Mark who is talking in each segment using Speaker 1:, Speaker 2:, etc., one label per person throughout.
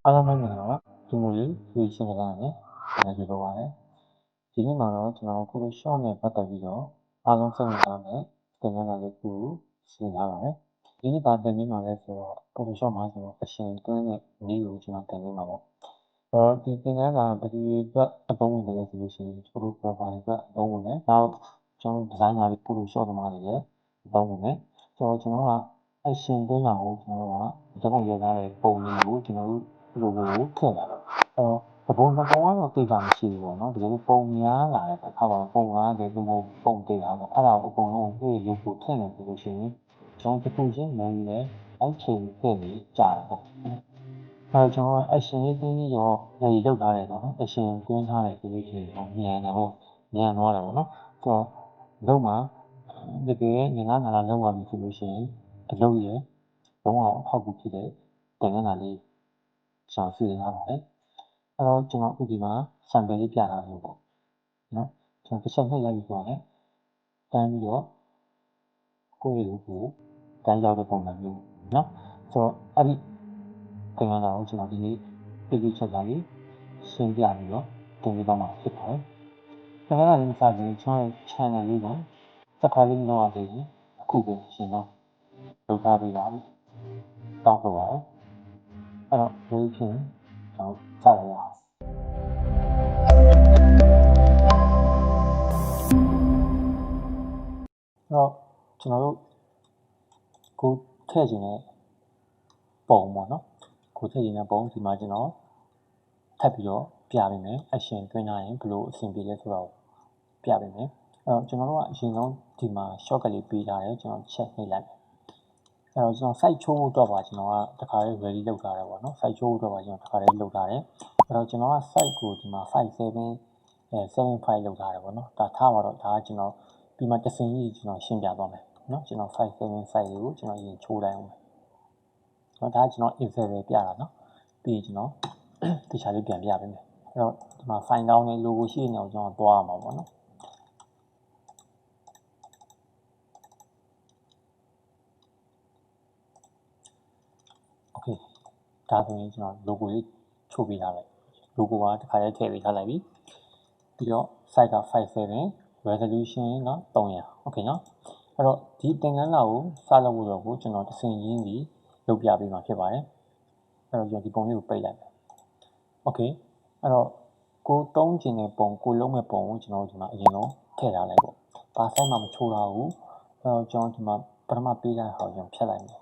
Speaker 1: အားလုံးပဲမင်္ဂလာပါဒီလိုလေးရွေးချယ်ကြတာနဲ့ဒီလိုပါလေဒီနေ့မှာတော့ကျွန်တော်ကိုရှော့နဲ့ပတ်သက်ပြီးတော့အားလုံးစိတ်ဝင်စားမယ်သင်ခန်းစာလေးကိုရှင်းထားပါတယ်ဒီနေ့ပါတင်ပြမှာလဲဆိုတော့ကိုရှော့မှာဆိုတော့အရှင်တွင်းနဲ့နည်းကိုကျွန်တော်တင်ပြမှာပေါ့ဒီသင်ခန်းစာပဒီအတွက်အသုံးဝင်တယ်ဆိုလို့ရှိရင်ကျွန်တော် profile အတွက်အသုံးဝင်တယ်နောက်ကျွန်တော်ဒီဇိုင်းနာလေးကိုရှော့သမားတွေလည်းအသုံးဝင်တယ်ဆိုတော့ကျွန်တော်ကအရှင်တွင်းလာကိုကျွန်တော်ကကျွန်တော်ရထားတဲ့ပုံလေးကိုကျွန်တော်တို့လိုကိုထည့်လာတော့သဘောနှကောင်ကတော့သိတာမရှိဘူးပေါ့နော်ဒီလိုပုံများလာတဲ့အခါမှာပုံများတယ်ဒီလိုပုံတည်တာပေါ့အဲ့ဒါကိုအကုန်လုံးကိုရုပ်ကိုထည့်နေပြီလို့ရှိရင်ကျွန်တော်တစ်ခုချင်းမင်းလည်းအောက်ချိန်ထည့်ပြီးကြာတယ်ပေါ့ကျွန်တော်အရှင်ရေးတင်းပြီးတော့နေလောက်ထားတယ်ပေါ့နော်အရှင်တွင်းထားတယ်ဆိုလို့ရှိရင်မြန်တယ်ပေါ့မြန်သွားတယ်ပေါ့နော်ဆိုတော့လုံးမှာတကယ်ငငါးနာလာလုံးပါပြီဆိုလို့ရှိရင်အလုံးရလုံးဝအထောက်အကူဖြစ်တဲ့တင်ငန်းလာလေးရှာဆွေးထားပါတယ်အဲ့တော့ကျွန်တော်ဥပမာ sample လေးပြထားလို့ပေါ့နော်ကျွန်တော်တစ်ချက်နှိပ်လိုက်ပြီးတော့လည်းတန်းပြီးတော့ကိုယ့်ရဲ့ကိုတန်းရောက်တဲ့ပုံစံမျိုးနော်ဆိုတော့အဲ့ဒီတင်ငန်းလာကိုကျွန်တော်ဒီနေ့ပြည့်ချက်လာလေးရှင်းပြပြီးတော့တင်ပြသွားမှာဖြစ်ပါတယ်တင်ငန်းလာလေးစပြီးကျွန်တော် channel လေးကိုsubscribe လုပ်ရသေးတယ်အခုပဲရှင်းတော့လုပ်ထားပေးပါပြီတောင်းဆိုပါဦးအဲ့တော့ဒီချင်းကျွန်တော်စရအောင်တော့ကျွန်တော်တို့ကိုထည့်ခြင်းနဲ့ပုံပေါ့နော်ကိုထည့်ခြင်းနဲ့ပုံဒီမှာကျွန်တော်ထပ်ပြီးတော့ပြပေးမယ် action တွင်းထားရင်ဘယ်လိုအဆင်ပြေလဲဆိုတော့ပြပေးမယ်အဲ့တော့ကျွန်တော်တို့ကအရင်ဆုံးဒီမှာ shortcut လေးပေးထားတယ်ကျွန်တော်ချက်နှိပ်လိုက်အဲ့တော့ကျွန်တော် site ချိုးဖို့တော့ပါကျွန်တော်ကတခါလေး ready လုပ်ထားတယ်ပေါ့နော် site ချိုးဖို့တော့ပါကျွန်တော်တခါလေးလုပ်ထားတယ်အဲ့တော့ကျွန်တော်က site ကိုဒီမှာ file 7 file လုပ်ထားတယ်ပေါ့နော်ဒါထားပါတော့ဒါကကျွန်တော်ပြီးမှတစ်စင်းကြီးကျွန်တော်ရှင်းပြသွားမယ်နော်ကျွန်တော်file 7 file ကိုကျွန်တော်အရင်ချိုးလိုက်အောင်နော်ဒါကကျွန်တော် info ပဲပြတာနော်ပြီးကျွန်တော်တခြားလေးပြန်ပြပေးမယ်အဲ့တော့ဒီမှာ file down နဲ့ logo ရှိနေအောင်ကျွန်တော်သွားရမှာပေါ့နော်โอเคဒါဆိုရင်ကျွန်တော် logo လေးချိုးပေးထားလိုက် logo ကတစ်ခါလေးထည့်ပေးထားလိုက်ပြီပြီးတော့ site က 57 resolution က300 okay နော်အဲ့တော့ဒီသင်ခန်းစာကိုစလုပ်ဖို့တော့ကိုကျွန်တော်တစ်ဆင့်ရင်းပြီးလုပ်ပြပေးမှာဖြစ်ပါတယ်အဲ့တော့ကျွန်တော်ဒီပုံလေးကိုပိတ်လိုက်မယ် okay အဲ့တော့ကိုသုံးခြင်းတဲ့ပုံကိုလုံးမဲ့ပုံကိုကျွန်တော်ဒီမှာအရင်ဆုံးထည့်ထားလိုက်ပေါ့ဘာ site မှမချိုးထားဘူးအဲ့တော့ကျွန်တော်ဒီမှာပထမပေးထားတဲ့ဟာကိုကျွန်တော်ဖြတ်လိုက်မယ်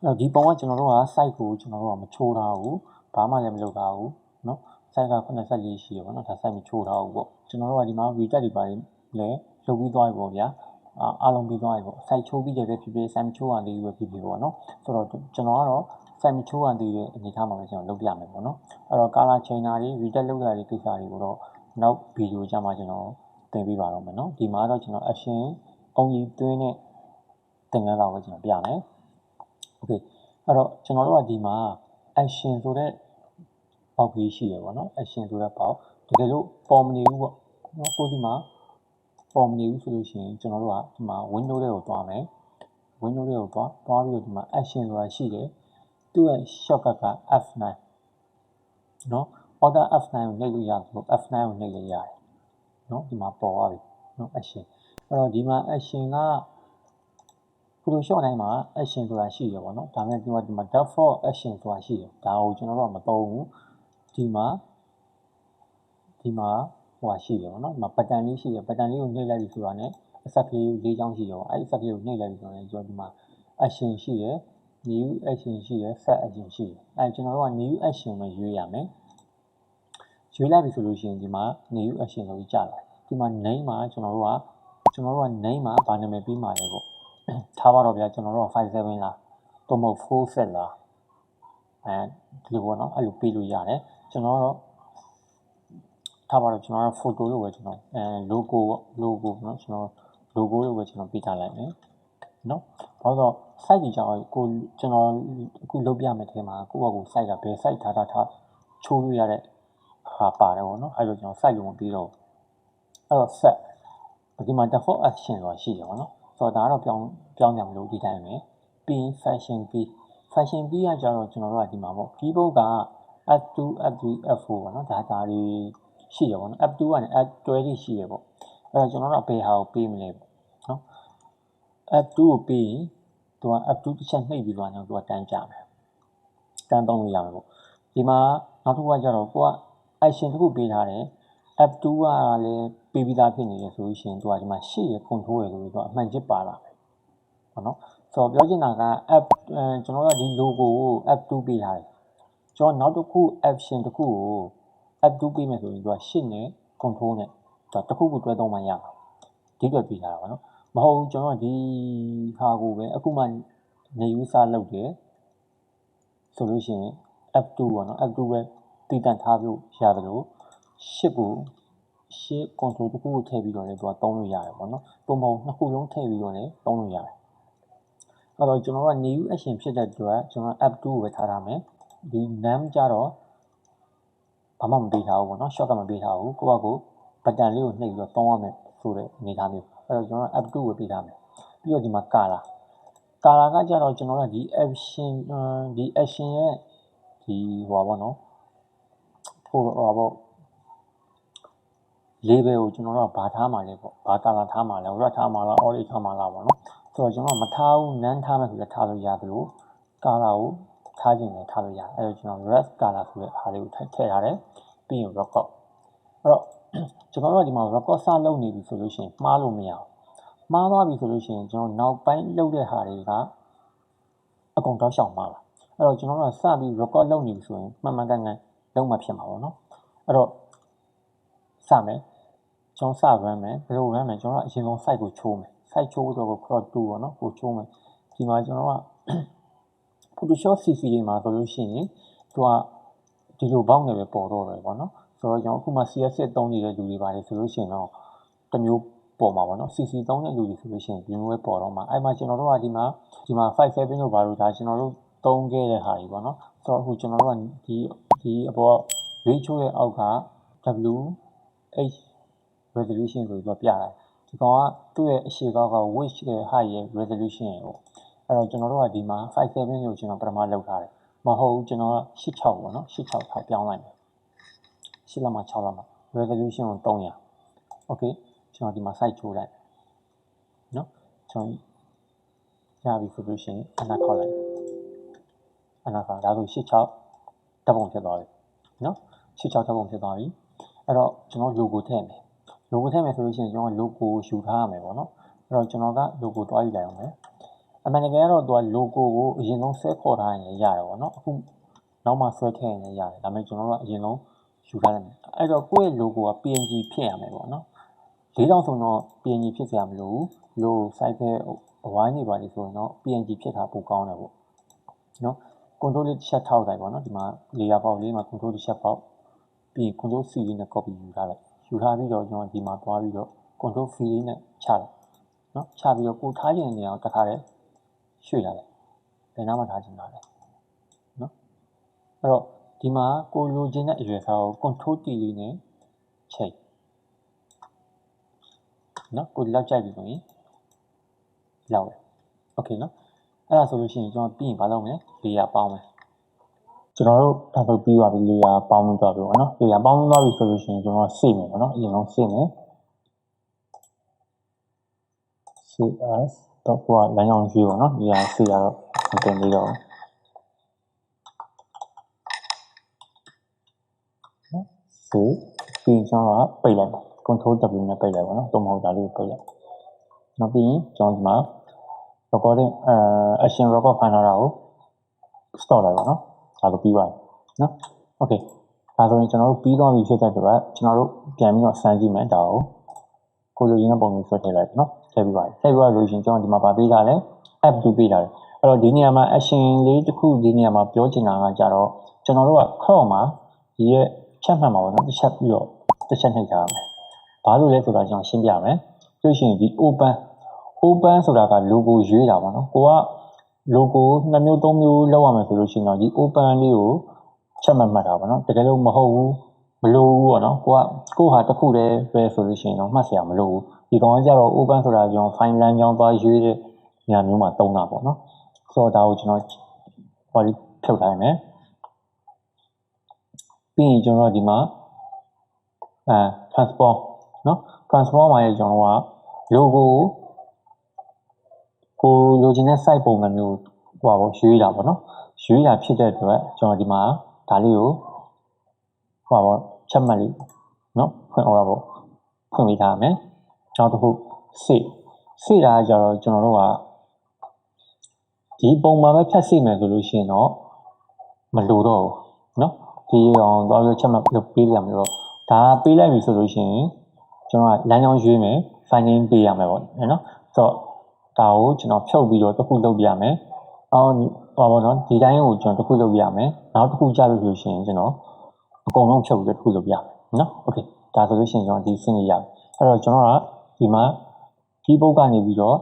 Speaker 1: နော်ဒီပုံကကျွန်တော်တို့က site ကိုကျွန်တော်တို့ကမချိုးထားဘူးဘာမှလည်းမလုပ်ထားဘူးเนาะ site က84ရှိရပါတော့ဒါ site မချိုးထားဘူးပေါ့ကျွန်တော်တို့ကဒီမှာ reset တွေပါတယ်လည်းလုပ်ပြီးသွားပြီပေါ့ဗျာအားလုံးပြီးသွားပြီပေါ့ site ချိုးပြီးတယ်ပဲဖြစ်ဖြစ် site မချိုးရသေးဘူးပဲဖြစ်ဖြစ်ပေါ့เนาะဆိုတော့ကျွန်တော်ကတော့ site မချိုးရသေးတဲ့အနေထားမှာပဲကျွန်တော်လုပ်ပြမယ်ပေါ့เนาะအဲ့တော့ color changer တွေ reset လုပ်တာတွေကိစ္စတွေကိုတော့နောက်ဗီဒီယိုကြမှာကျွန်တော်သင်ပေးပါတော့မယ်เนาะဒီမှာတော့ကျွန်တော် action only တွင်းနဲ့သင်ခန်းစာကိုကျွန်တော်ပြမယ်โอเคအဲ့တော့ကျွန်တော်တို့ကဒီမှာ action ဆိုတဲ့ပေါက်ကြီးရှိရပါတော့ action ဆိုတဲ့ပေါက်တကယ်လို့ပေါ်မနေဘူးပေါ့နော်ကိုဒီမှာပေါ်မနေဘူးဆိုလို့ရှိရင်ကျွန်တော်တို့ကဒီမှာ window တွေကိုတွားမယ် window တွေကိုတွားပြီးတော့ဒီမှာ action ဆိုတာရှိတယ်သူ့ရဲ့ shortcut က F9 နော် order F9 ကိုနှိပ်လို့ရတယ်ဆို F9 ကိုနှိပ်လို့ရတယ်နော်ဒီမှာပေါ်သွားပြီနော် action အဲ့တော့ဒီမှာ action ကPhotoshop တိုင်းမှာ action ဆိုတာရှိရပါတော့ဒါပေမဲ့ဒီမှာ default action ဆိုတာရှိတယ်ဒါကိုကျွန်တော်တို့ကမသုံးဘူးဒီမှာဟိုရှိရပါတော့ဒီမှာ button လေးရှိရ button လေးကိုနှိပ်လိုက်ပြီဆိုတာနဲ့အစက်ကလေး၄ချောင်းရှိရောအဲ့ဒီစက်ကလေးကိုနှိပ်လိုက်ပြီဆိုရင်ကျွန်တော်ဒီမှာ action ရှိရ new action ရှိရ set action ရှိရအဲ့ကျွန်တော်တို့က new action ပဲရွေးရမယ်ရွေးလိုက်ပြီဆိုလို့ရှိရင်ဒီမှာ new action လို့ကြာလာဒီမှာ name မှာကျွန်တော်တို့က name မှာဗာနာမည်ပေးမှာလေပေါ့ထားပါတော့ဗျာကျွန်တော်တို့57လားတော့မဟုတ်4 set လားဒီလိုပေါ့နော်အဲ့လိုပေးလို့ရတယ်ကျွန်တော်တော့ထားပါတော့ကျွန်တော်က photo လို့ပဲကျွန်တော်logo နော်ကျွန်တော် logo လို့ပဲကျွန်တော်ပေးထားလိုက်မယ်နော်ဘာလို့ဆို site ကြီးကြောင့်ကိုကျွန်တော်အခုလုပ်ပြမယ်ထဲမှာကိုယ့်ဘာကို site ကဘယ် site ထားချိုးလို့ရတဲ့ဟာပါတယ်ပေါ့နော်အဲ့လိုကျွန်တော် site လို့မပြီးတော့အဲ့တော့ set ဒီမှာ default action ဆိုတာရှိတယ်ပေါ့နော်ဆိုတော့ဒါကတော့ပြောင်းကြမလို့ဒီတိုင်းပဲ ပြီး function key function key ကကျတော့ကျွန်တော်တို့ကဒီမှာပေါ့ keyboard က F2 F3 F4 ပေါ့နော်ဒါတွေရှိတယ်ပေါ့နော် F2 ကနေ F12 တွေရှိတယ်ပေါ့အဲ့တော့ကျွန်တော်တို့ဘယ်ဟာကိုပေးမလဲပေါ့နော် F2 ကိုပေးရင်သူက F2 တစ်ချက်နှိပ်ပြီးတော့သူကတန်းကြမယ်တန်းသုံးလို့ရမယ်ပေါ့ဒီမှာနောက်တစ်ခုကကျတော့ကိုက action တစ်ခုပေးထားတယ် F2 ကလည်းပေးပြီးသားဖြစ်နေတယ်ဆိုလို့ရှိရင်သူကဒီမှာရှေ့ရ control ရလို့သူကအမှန်ချစ်ပါလာမယ်ပေါ့နော်ဆိုတော့ပြောချင်တာက ကျွန်တော်တို့ကဒီ logo ကို F2 ပေးထားတယ်ကျွန်တော်နောက်တစ်ခု action တစ်ခုကို F2 ပေးမယ်ဆိုရင်သူကရှေ့နဲ့ control နဲ့တစ်ခုခုတွဲသုံးမှရမှာဒီအတွက်ပေးထားတာပေါ့နော်မဟုတ်ဘူးကျွန်တော်ဒီဟာကိုပဲအခုမှနေယူစလုပ်တယ်ဆိုလို့ရှိရင် F2 ပေါ့နော် F2 ပဲတည်တံ့ထားလို့ရတယ်လို့ရှစ်ကိုရှစ် control တစ်ခုကိုထည့်ပြီးတော့လည်းသူကသုံးလို့ရတယ်ပေါ့နော်ပုံပုံနှစ်ခုလုံးထည့်ပြီးတော့လည်းသုံးလို့ရတယ်အဲ့တော့ကျွန်တော်က new action ဖြစ်တဲ့အတွက်ကျွန်တော် F2 ကိုပဲထားမယ်ဒီ name ကြတော့ဘာမှမပေးထားဘူးပေါ့နော် shortcut မပေးထားဘူးကိုယ့်ဘက်ကို button လေးကိုနှိပ်ပြီးတော့သုံးရမယ်ဆိုတဲ့အနေအထားမျိုးအဲ့တော့ကျွန်တော် F2 ကိုပေးထားမယ်ပြီးတော့ဒီမှာ color ကကြတော့ကျွန်တော်ကဒီ action ရဲ့ဒီဟိုပါပေါ့နော်ဟိုပါပေါ့ label ကိုကျွန်တော်တို့ကဘာထားမှာလဲပေါ့ဘာ color ထားမှာလဲ red ထားမှာလား orange ထားမှာလားပေါ့နော်ဆိုတော့ကျွန်တော်မထားဘူး none ထားမယ်ဆိုတော့ထားလို့ရတယ်လို့ color ကိုထားခြင်းနဲ့ထားလို့ရတယ်အဲ့တော့ကျွန်တော် red color ဆိုတဲ့အားလေးကိုထည့်ထားတယ်ပြီးရင် record အဲ့တော့ကျွန်တော်တို့ကဒီမှာ record စလုပ်နေပြီဆိုလို့ရှိရင်မှားလို့မရဘူးမှားသွားပြီဆိုလို့ရှိရင်ကျွန်တော်နောက်ပိုင်းလုပ်တဲ့ဟာတွေကအကုန်တောက်လျှောက်မှားပါအဲ့တော့ကျွန်တော်တို့ကစပြီး record လုပ်နေပြီဆိုရင်မှန်မှန်ကန်ကန်လုံးမှဖြစ်မှာပေါ့နော်အဲ့တော့စမယ်ကျွန်တော်စ run မယ်ဘယ်လို run မယ်ကျွန်တော်ကအရင်ဆုံး site ကိုချိုးမယ် site ချိုးတော့ကို crop 2ပေါ့နော်ကိုချိုးမယ်ဒီမှာကျွန်တော်က Photoshop CC တွေမှာဆိုလို့ရှိရင်သူကဒီလိုဘောက်နဲ့ပဲပေါ်တော့တယ်ပေါ့နော်ဆိုတော့ကျွန်တော်အခုမှ CSS သုံးနေတဲ့လူတွေပါတယ်ဆိုလို့ရှိရင်တော့တစ်မျိုးပေါ်မှာပေါ့နော် CC သုံးတဲ့လူတွေဆိုလို့ရှိရင်ဒီမျိုးပဲပေါ်တော့မှာအဲ့မှာကျွန်တော်တို့ကဒီမှာ57လို့ပါလို့ဒါကျွန်တော်တို့သုံးခဲ့တဲ့ဟာတွေပေါ့နော်ဆိုတော့အခုကျွန်တော်တို့ကဒီအပေါ် ratio ရဲ့အောက်က WH resolution ဆိုပြီးတော့ပြတာဒီကောင်ကသူ့ရဲ့အရှေ့ကောက်က width ရဲ့ height ရဲ့ resolution ရဲ့ပေါ့အဲ့တော့ကျွန်တော်တို့ကဒီမှာ57လို့ကျွန်တော်ပထမလောက်ထားတယ်မဟုတ်ဘူးကျွန်တော်က86ပေါ့နော်86ထားပြောင်းလိုက်မယ်8လောက်မှ6လောက်မှ resolution ကို300 okay ကျွန်တော်ဒီမှာ site ချိုးလိုက်နော်ကျွန်တော်ရပြီဆိုလို့ရှိရင်အနာခေါက်လိုက်အနာခေါက်ဒါဆို86ဓာတ်ပုံဖြစ်သွားပြီနော်86ဓာတ်ပုံဖြစ်သွားပြီအဲ့တော့ကျွန်တော် logo ထည့်မယ် logo ထည့်မယ်ဆိုလို့ရှိရင်ကျွန်တော် logo ယူထားရမယ်ပေါ့နော်အဲ့တော့ကျွန်တော်က logo တွားယူလိုက်အောင်မယ်အမှန်တကယ်ကတော့သူက logo ကိုအရင်ဆုံးဆွဲခေါ်ထားရင်လည်းရတယ်ပေါ့နော်အခုနောက်မှဆွဲထည့်ရင်လည်းရတယ်ဒါပေမဲ့ကျွန်တော်တို့ကအရင်ဆုံးယူထားလိုက်မယ်အဲ့တော့ကိုယ့်ရဲ့ logo က PNG ဖြစ်ရမယ်ပေါ့နော်4000ဆိုတော့ PNG ဖြစ်စရာမလိုဘူး logo site ရဲ့အဝိုင်းနေပါလိမ့်ဆိုရင်တော့ PNG ဖြစ်တာပိုကောင်းတယ်ပေါ့နော် control လေးတစ်ချက်ထောက်လိုက်ပေါ့နော်ဒီမှာ layer ပေါက်လေးမှာ control တစ်ချက်ပေါက်ပြီး control C လေးနဲ့ copy ယူထားလိုက်ယူထားပြီးတော့ကျွန်တော်ဒီမှာသွားပြီးတော့ control V လေးနဲ့ချလိုက်နော်ချပြီးတော့ကိုထားခြင်းနေအောင်တခါတည်းရွှေ့လာလိုက်ဘယ်နားမှာထားခြင်းလာလဲနော်အဲ့တော့ဒီမှာကိုလိုချင်တဲ့အရွယ်အစားကို control T လေးနဲ့ချိန်နော်ကိုလောက်ကြိုက်ပြီဆိုရင်လောက်တယ်โอเคနော်အဲ့ဒါဆိုလို့ရှိရင်ကျွန်တော်ပြီးရင်ဘာလုပ်မလဲ layer ပေါင်းမယ်ကျွန်တော်တို့ဒါဆိုပြီးပါပြီ layer ပေါင်းသွားပြီပေါ့နော် layer ပေါင်းသွားပြီဆိုလို့ရှိရင်ကျွန်တော်စေ့မယ်ပေါ့နော်အရင်ဆုံးစေ့မယ် CS တော့ကိုကလမ်းကြောင်းကြီးပေါ့နော် layer စေ့ရတော့မတင်သေးတော့စေ့ပြီးကျွန်တော်ကပိတ်လိုက်မယ် control W နဲ့ပိတ်လိုက်ပါတော့တော့မဟုတ်ဒါလေးကိုပိတ်လိုက်နောက်ပြီးရင်ကျွန်တော်ဒီမှာ recording action record ဖန်ထားတာကို stop လိုက်ပါနော်ဒါဆိုပြီးပါပြီနော် okay ဒါဆိုရင်ကျွန်တော်တို့ပြီးသွားပြီဖြစ်တဲ့အတွက်ကျွန်တော်တို့ပြန်ပြီးတော့စမ်းကြည့်မယ်ဒါကိုလိုရင်းတဲ့ပုံမျိုးဆွဲထည့်လိုက်နော်ထည့်ပြီးပါပြီထည့်ပြီးပါလို့ရှိရင်ကျွန်တော်ဒီမှာပါပေးထားတယ် F2 ပေးထားတယ်အဲ့တော့ဒီနေရာမှာ action လေးတစ်ခုဒီနေရာမှာပြောချင်တာကကြတော့ကျွန်တော်တို့က crop မှာဒီရဲ့ချက်မှတ်မှာပေါ့နော်တစ်ချက်ပြီးတော့တစ်ချက်နှိပ်ထားရမယ်ဘာလို့လဲဆိုတာကျွန်တော်ရှင်းပြမယ်ပြီးရှင်ဒီ open ဆိုတာက logo ရွေးတာပေါ့နော်ကိုက logo 2မျိုး3မျိုးလောက်ရမယ်ဆိုလို့ရှိရင်တော့ဒီ open လေးကိုချက်မှတ်တာပေါ့နော်တကယ်လို့မဟုတ်ဘူးမလိုဘူးပေါ့နော်ကိုဟာတစ်ခုတည်းပဲဆိုလို့ရှိရင်တော့မှတ်စရာမလိုဘူးဒီကောင်ကကြတော့ open ဆိုတာကျွန်တော် file လမ်းကြောင်းသွားရွေးတဲ့ညာမျိုးမှာသုံးတာပေါ့နော် ဆိုတော့ဒါကိုကျွန်တော်ဟောဒီဖြုတ်ထားမယ်ပြီးရင်ကျွန်တော်ဒီမှာtransform နော် transform မှာကျွန်တော်က logo ကိုလိုချင်တဲ့ site ပုံစံမျိုးဟိုပါပေါ့ရွေးတာပေါ့နော်ရွေးတာဖြစ်တဲ့အတွက်ကျွန်တော်ဒီမှာဒါလေးကိုဟိုပါပေါ့ချက်မှတ်လေးနော်ဖွင့်ဟောပါပေါ့ဖွင့်ပေးထားမယ်နောက်တစ်ခု save တာကြတော့ကျွန်တော်တို့ကဒီပုံမှာပဲဖြတ်စိမယ်ဆိုလို့ရှိရင်တော့မလိုတော့ဘူးเนาะဒီအောင်တော့ချက်မှတ်လုပ်ပေးရမယ်တော့ဒါပေးလိုက်ပြီဆိုလို့ရှိရင်ကျွန်တော်ကလမ်းကြောင်းရွေးမယ် finding ပေးရမယ်ပေါ့နော်ဆိုတော့ဒါကိုကျွန်တော်ဖြုတ်ပြီးတော့တစ်ခုလုပ်ပြရမယ်အော်ဟောပါတော့ဒီတိုင်းကိုကျွန်တော်တစ်ခုလုပ်ပြရမယ်နောက်တစ်ခုကြားလို့ဆိုလို့ရှိရင်ကျွန်တော်အကုန်လုံးဖြုတ်ပြီးတစ်ခုလုပ်ပြရမယ်เนาะโอเคဒါဆိုလို့ရှိရင်ကျွန်တော်ဒီဆင်းရရအဲ့တော့ကျွန်တော်ကဒီမှာ keyboard ကနေပြီးတော့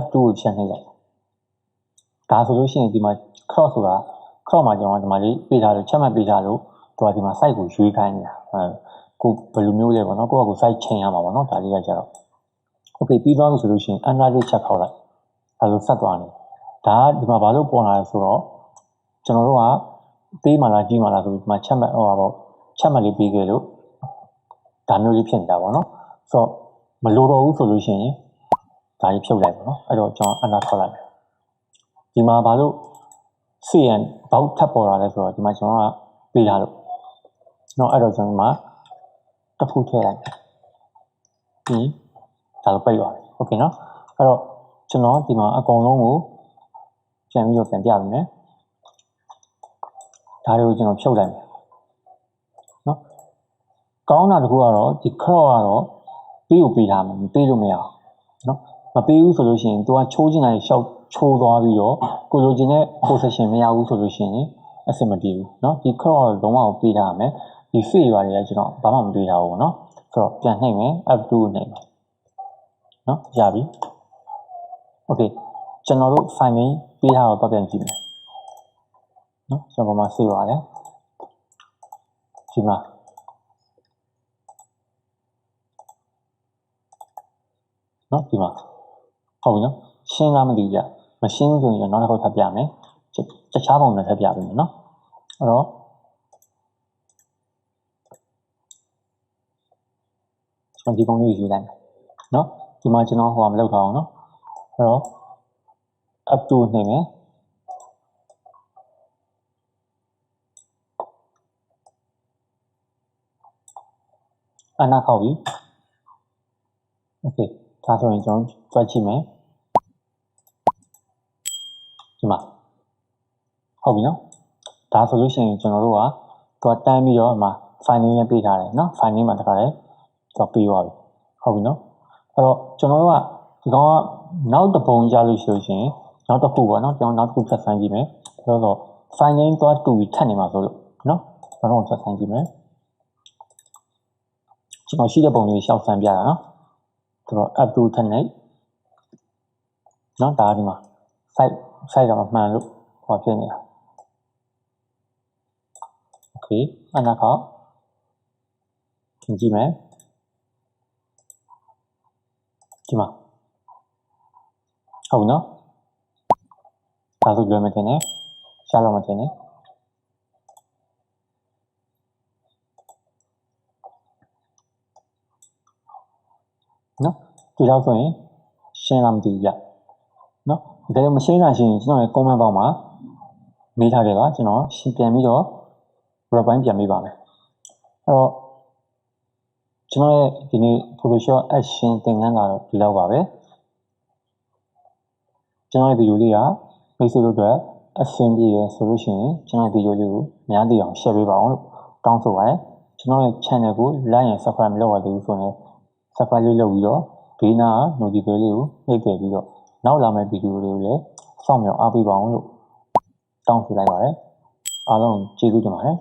Speaker 1: F2 ကိုဖြတ်နေလိုက်ဒါဆိုလို့ရှိရင်ဒီမှာ cross ဆိုတာ cross မှာကျွန်တော်ဒီမှာလေးပေးထားလို့ချက်မှတ်ပေးထားလို့သူကဒီမှာ site ကိုရွေးခိုင်းနေတာကိုဘယ်လိုမျိုးလဲပေါ့နော်ကိုယ့်အကူ site ချိန်ရမှာပေါ့နော်ဒါလေးကကြတော့ okay ပြီးသွားပြီဆိုလို့ရှိရင် enter လေးချက်ခေါက်လိုက်ဒါလိုဆက်သွားနေဒါကဒီမှာဘာလို့ပေါ်လာလဲဆိုတော့ကျွန်တော်တို့ကပေးမှလားကြီးမှလားဆိုပြီးဒီမှာချက်မှတ်ဟောပါပေါ့ချက်မှတ်လေးပေးခဲ့လို့ဒါမျိုးလေးဖြစ်နေတာပေါ့နော်ဆိုတော့မလိုတော့ဘူးဆိုလို့ရှိရင်ဒါကြီးဖြုတ်လိုက်ပေါ့နော်အဲ့တော့ကျွန်တော် enter ထွက်လိုက်ဒီမှာဘာလို့ CN ဘောက်ထပ်ပေါ်လာလဲဆိုတော့ဒီမှာကျွန်တော်ကပေးထားလို့နော်အဲ့တော့ကျွန်တော်ဒီမှာတစ်ခုထည့်လိုက်ပြီးဒါလိုပိတ်သွားတယ်โอเคနော်အဲ့တော့ကျွန်တော်ဒီမှာအကုန်လုံးကိုပြန်ပြီးတော့ပြန်ပြပေးမယ်ဒါတွေကိုကျွန်တော်ဖြုတ်လိုက်မယ်နော်ကောင်းတာတစ်ခုကတော့ဒီ crop ကတော့ပေးကိုပေးထားမှာမပေးလို့မရအောင်နော်မပေးဘူးဆိုလို့ရှိရင်သူကချိုးချင်တာရှောက်ချိုးသွားပြီးတော့ကိုလိုချင်တဲ့ position မရဘူးဆိုလို့ရှိရင်အဆင်မပြေဘူးเนาะဒီ crop လုံးဝကိုပေးထားမယ်ဒီ fade တွေကကျွန်တော်ဘာမှမပေးထားဘူးเนาะဆိုတော့ပြန်နှိပ်မယ် F2 ကိုနှိပ်မယ်เนาะရပြီ okay ကျွန်တော်တို့ file လေးပေးထားတော့ပြန်ကြည့်မယ်เนาะကျွန်တော်မှ save ပါလေဒီမှာเนาะဒီမှာဟုတ်ပြီเนาะရှင်းလားမသိဘူးကြမရှင်းဆိုရင်နောက်တစ်ခေါက်ထပ်ပြမယ်တခြားပုံနဲ့ထပ်ပြပေးမယ်เนาะအဲ့တော့ကျွန်တော်ဒီပုံလေးယူလိုက်မယ်เนาะဒီမှာကျွန်တော်ဟိုမလောက်ထားအောင်เนาะအဲ့တော့ F2 နှိပ်မယ်အနာခောက်ပြီ okay ဒါဆိုရင်ကျွန်တော်ကြွက်ကြည့်မယ်ဒီမှာဟုတ်ပြီနော်ဒါဆိုလို့ရှိရင်ကျွန်တော်တို့ကသူကတန်းပြီးတော့ဒီမှာ file name နဲ့ပေးထားတယ်နော် file name မှာတခါလဲသူကပေးသွားပြီဟုတ်ပြီနော်အဲ့တော့ကျွန်တော်တို့ကဒီကောင်ကနောက်တစ်ပုံကြားလို့ဆိုရင်နောက်တစ်ခုပေါ့နော်ကျွန်တော်နောက်တစ်ခုဖြတ်ဆန်းကြည့်မယ်ဆိုတော့ file name တော့တူပြီးထပ်နေမှာဆိုလို့နော်ကျွန်တော်ဖြတ်ဆန်းကြည့်မယ်ကျွန်တော်ရှိတဲ့ပုံလေးရှောက်ဆန်းပြတာနော်ဆိုတော့ F2 ထပ်နေနော်ဒါဒီမှာ site တော့မှန်လို့ဟောဖြစ်နေတာโอเคအဲ့ဒါကောကြည့်မယ်ဒီမှာဟုတ်နော်ဒါဆိုလွယ်မတင်နဲ့ရှားတော့မတင်နဲ့နော်ဒီတော့ဆိုရင်ရှင်းလားမသိဘူးကြနော်ဒါကြောင့်မရှင်းတာရှိရင်ကျွန်တော်ရဲ့ comment box မှာမေးထားခဲ့ပါကျွန်တော်ရှင်းပြန်ပြီးတော့ reply ပြန်ပေးပါမယ်အဲ့တော့ကျွန်တော်ရဲ့ဒီနေ့ Photoshop action သင်ခန်းစာတော့ဒီလောက်ပါပဲကျွန်တော်ရဲ့ဗီဒီယိုလေးကမိတ်ဆွေတို့အတွက်အဆင်ပြေရဆိုလို့ရှိရင်ကျွန်တော်ဗီဒီယိုလေးကိုများသိအောင် share ပေးပါအောင်လို့တောင်းဆိုပါတယ်ကျွန်တော်ရဲ့ channel ကို like ရ subscribe မလုပ်ရသေးဘူးဆိုရင် subscribe လေးလုပ်ပြီးတော့ဘေးနား notification လေးကိုနှိပ်ထည့်ပြီးတော့နောက်လာမယ့်ဗီဒီယိုလေးကိုလည်းစောင့်မျှော်အားပေးပါအောင်လို့တောင်းဆိုလိုက်ပါတယ်အားလုံးကျေးဇူးတင်ပါတယ်